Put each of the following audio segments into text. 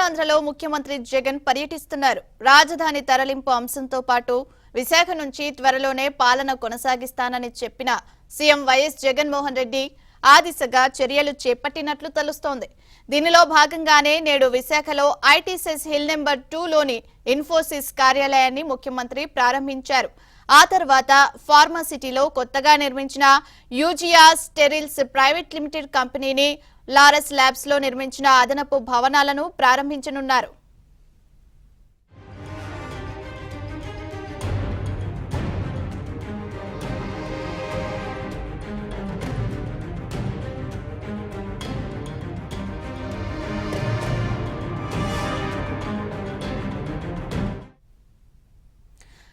ఉత్తరాంధ్రలో ముఖ్యమంత్రి జగన్ పర్యటిస్తున్నారు. రాజధాని తరలింపు అంశంతో పాటు విశాఖ నుంచి త్వరలోనే పాలన కొనసాగిస్తానని చెప్పిన సీఎం వైఎస్ జగన్మోహన్ రెడ్డి ఆ దిశగా చర్యలు చేపట్టినట్లు తెలుస్తోంది. దీనిలో భాగంగానే నేడు విశాఖలో ఐటీ సెస్ హిల్ నెంబర్ 2లోని ఇన్ఫోసిస్ కార్యాలయాన్ని ముఖ్యమంత్రి ప్రారంభించారు. ఆ తర్వాత ఫార్మాసిటీలో కొత్తగా నిర్మించిన యూజియా స్టెరిల్స్ ప్రైవేట్ లిమిటెడ్ కంపెనీని లారస్ ల్యాబ్స్ లో నిర్మించిన అదనపు భవనాలను ప్రారంభించనున్నారు.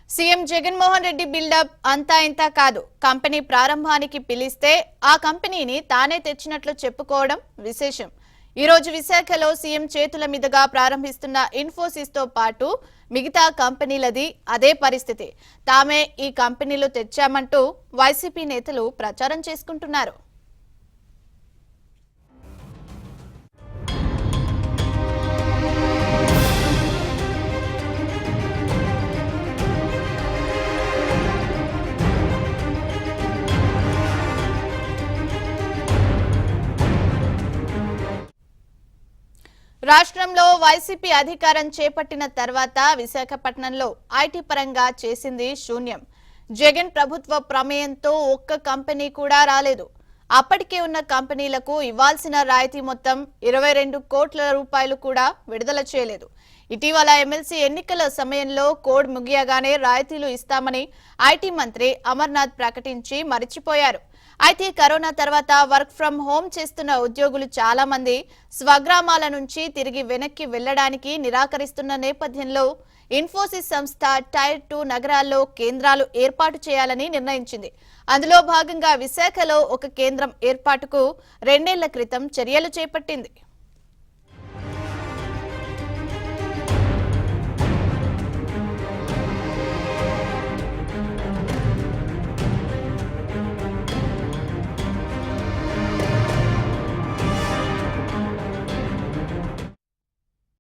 సీఎం జగన్మోహన్ రెడ్డి బిల్డప్ అంతా ఇంతా కాదు. కంపెనీ ప్రారంభానికి పిలిస్తే ఆ కంపెనీని తానే తెచ్చినట్లు చెప్పుకోవడం విశేషం. ఈ రోజు విశాఖలో సీఎం చేతుల మీదుగా ప్రారంభిస్తున్న ఇన్ఫోసిస్ తో పాటు మిగతా కంపెనీలది అదే పరిస్థితి. తామే ఈ కంపెనీలు తెచ్చామంటూ వైసీపీ నేతలు ప్రచారం చేసుకుంటున్నారు. రాష్ట్రంలో వైసీపీ అధికారం చేపట్టిన తర్వాత విశాఖపట్నంలో ఐటీ పరంగా చేసింది శూన్యం. జగన్ ప్రభుత్వ ప్రమేయంతో ఒక్క కంపెనీ కూడా రాలేదు. అప్పటికే ఉన్న కంపెనీలకు ఇవ్వాల్సిన రాయితీ మొత్తం 22 కోట్ల రూపాయలు కూడా విడుదల చేయలేదు. ఇటీవల ఎమ్మెల్సీ ఎన్నికల సమయంలో కోడ్ ముగియగానే రాయితీలు ఇస్తామని ఐటీ మంత్రి అమర్నాథ్ ప్రకటించి మరిచిపోయారు. అయితే కరోనా తర్వాత వర్క్ ఫ్రం హోమ్ చేస్తున్న ఉద్యోగులు చాలా మంది స్వగ్రామాల నుంచి తిరిగి వెనక్కి వెళ్లడానికి నిరాకరిస్తున్న నేపథ్యంలో ఇన్ఫోసిస్ సంస్థ టైర్ 2 నగరాల్లో కేంద్రాలు ఏర్పాటు చేయాలని నిర్ణయించింది. అందులో భాగంగా విశాఖలో ఒక కేంద్రం ఏర్పాటుకు 2 ఏళ్ల క్రితం చర్యలు చేపట్టింది.